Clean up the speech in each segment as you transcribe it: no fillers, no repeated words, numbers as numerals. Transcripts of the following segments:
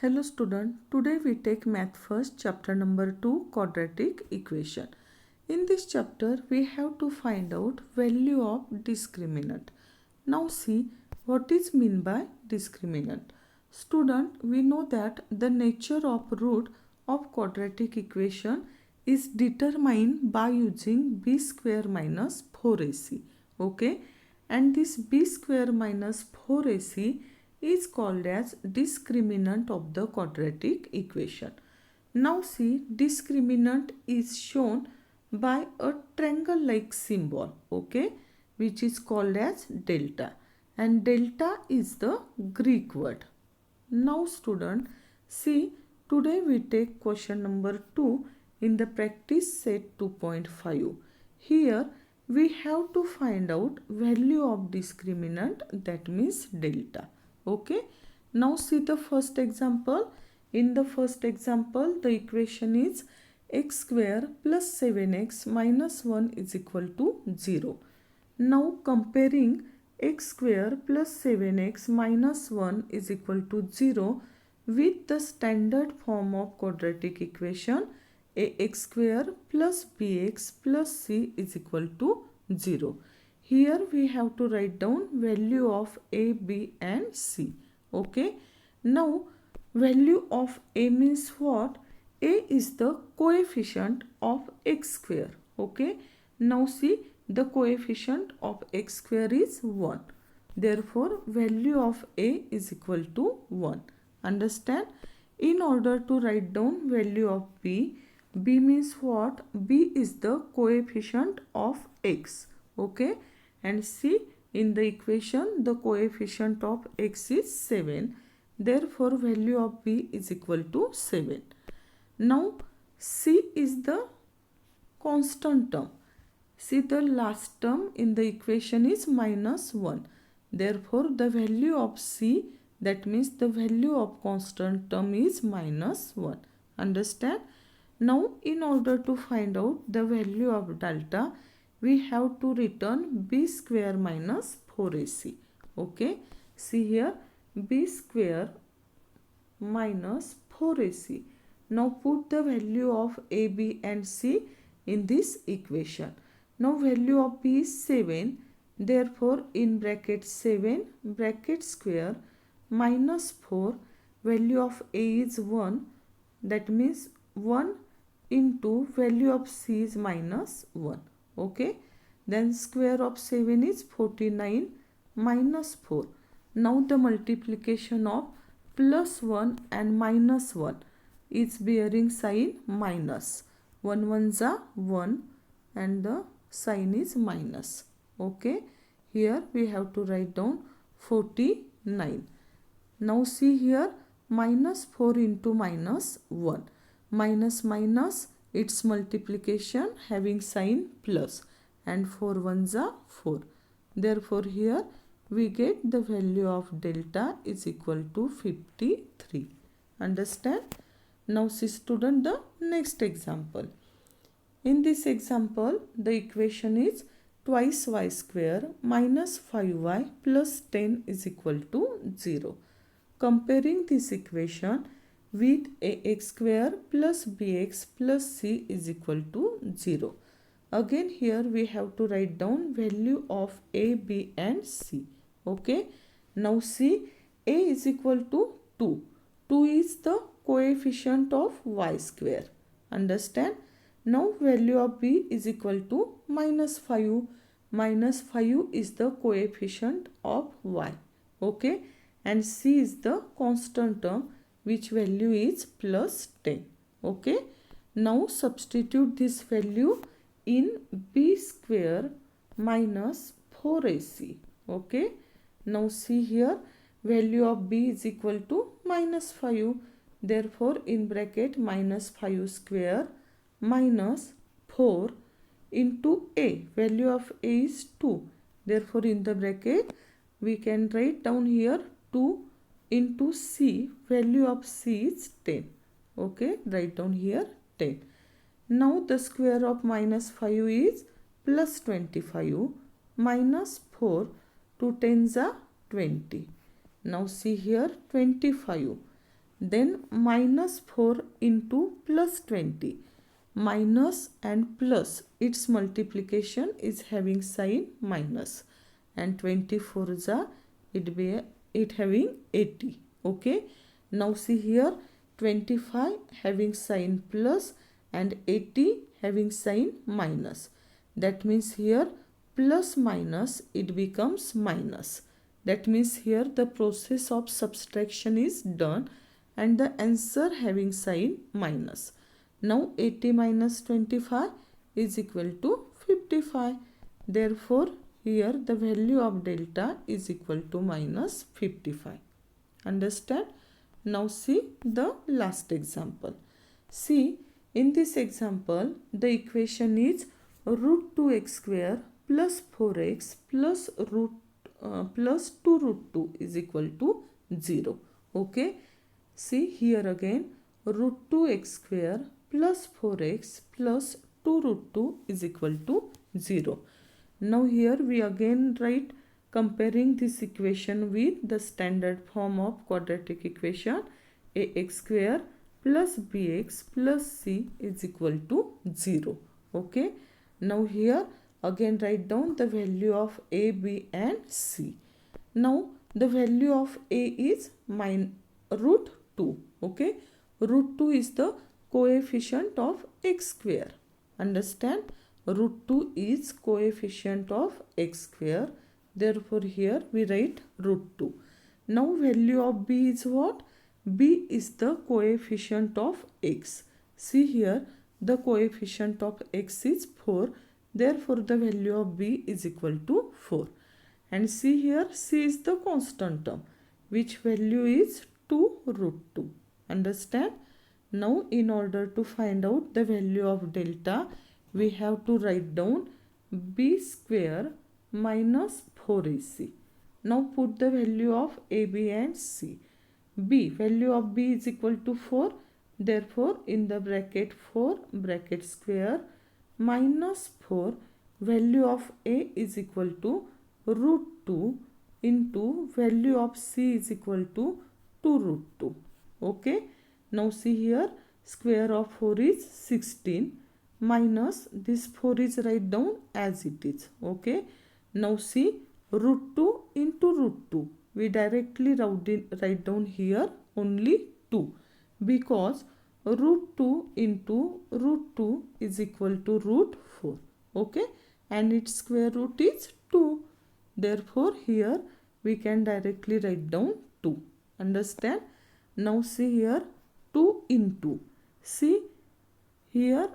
Hello student, today we take math first chapter number 2 quadratic equation. In this chapter we have to find out value of discriminant. Now see what is mean by discriminant. Student, we know that the nature of root of quadratic equation is determined by using b square minus 4ac. Okay, and this b square minus 4ac is called as discriminant of the quadratic equation. Now see, discriminant is shown by a triangle like symbol, okay, which is called as delta, and delta is the Greek word. Now student, see, today we take question number 2 in the practice set 2.5. Here we have to find out value of discriminant, that means delta. Okay, now see the first example. In the first example, the equation is x square plus 7x minus 1 is equal to 0. Now comparing x square plus 7x minus 1 is equal to 0 with the standard form of quadratic equation ax square plus bx plus c is equal to 0. Here we have to write down value of a, b and c. Okay. Now value of a means what? A is the coefficient of x square. Okay. Now see, the coefficient of x square is 1. Therefore value of a is equal to 1. Understand? In order to write down value of b, b means what? B is the coefficient of x. Okay, and see, in the equation the coefficient of x is 7. Therefore value of b is equal to 7. Now c is the constant term. See, the last term in the equation is minus 1. Therefore the value of c, that means the value of constant term, is minus 1. Understand? Now in order to find out the value of delta, we have to return b square minus 4ac. Okay, see here, b square minus 4ac. Now put the value of a, b and c in this equation. Now value of b is 7. Therefore in bracket 7 bracket square minus 4, value of a is 1. That means 1 into value of c is minus 1. Okay, then square of 7 is 49 minus 4. Now the multiplication of plus 1 and minus 1 is bearing sign minus. 1 ones are 1 and the sign is minus. Okay, here we have to write down 49. Now see here, minus 4 into minus 1. Minus minus, its multiplication having sign plus, and 4 ones are 4. Therefore here we get the value of delta is equal to 53. Understand? Now see student, the next example. In this example the equation is twice y square minus 5y plus 10 is equal to 0. Comparing this equation with ax square plus bx plus c is equal to 0. Again here we have to write down value of a, b and c. Okay. Now see, a is equal to 2. 2 is the coefficient of y square. Understand? Now value of b is equal to minus 5. Minus 5 is the coefficient of y. Okay. And c is the constant term, which value is plus 10. Okay. Now substitute this value in b square minus 4ac. Okay. Now see here, value of b is equal to minus 5. Therefore in bracket minus 5 square minus 4 into a, value of a is 2. Therefore in the bracket we can write down here 2 into c, value of c is 10. Okay, write down here 10. Now the square of minus 5 is plus 25 minus 4, 2 tens are 20. Now see here 25. Then minus 4 into plus 20. Minus and plus, its multiplication is having sign minus. And 24 is it having 80. Okay. Now see here, 25 having sign plus and 80 having sign minus. That means here plus minus it becomes minus. That means here the process of subtraction is done and the answer having sign minus. Now 80 minus 25 is equal to 55. Therefore here the value of delta is equal to minus 55. Understand? Now see the last example. See, in this example the equation is root 2x square plus 4x plus 2 root 2 is equal to 0. Okay. See here again, root 2x square plus 4x plus 2 root 2 is equal to 0. Now here we again write comparing this equation with the standard form of quadratic equation, ax square plus bx plus c is equal to 0. Okay. Now here again write down the value of a, b and c. Now the value of a is root 2. Okay. Root 2 is the coefficient of x square. Understand? Root 2 is coefficient of x square. Therefore here we write root 2. Now value of b is what? B is the coefficient of x. See here the coefficient of x is 4. Therefore the value of b is equal to 4. And see here c is the constant term which value is 2 root 2. Understand? Now in order to find out the value of delta, we have to write down b square minus 4ac. Now put the value of a, b and c. B, value of b is equal to 4. Therefore in the bracket 4 bracket square minus 4, value of a is equal to root 2 into value of c is equal to 2 root 2. Okay. Now see here, square of 4 is 16 minus this 4 is write down as it is. Okay. Now see, root 2 into root 2. We directly write down here only 2 because root 2 into root 2 is equal to root 4. Okay. And its square root is 2. Therefore here we can directly write down 2. Understand? Now see here 2 into. See here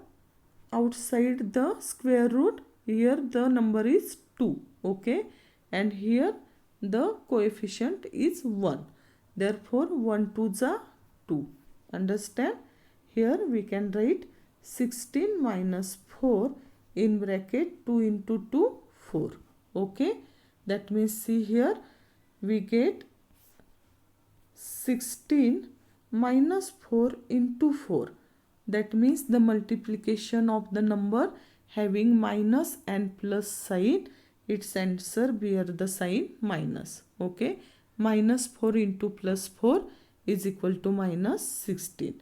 outside the square root, here the number is 2. Okay. And here the coefficient is 1. Therefore 1 2s are 2. Understand? Here we can write 16 minus 4 in bracket 2 into 2 4. Okay. That means see here we get 16 minus 4 into 4. That means the multiplication of the number having minus and plus sign, its answer bear the sign minus. Okay. Minus 4 into plus 4 is equal to minus 16.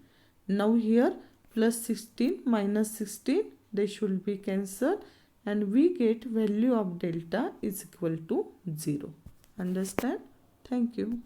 Now here plus 16 minus 16, they should be cancelled and we get value of delta is equal to 0. Understand? Thank you.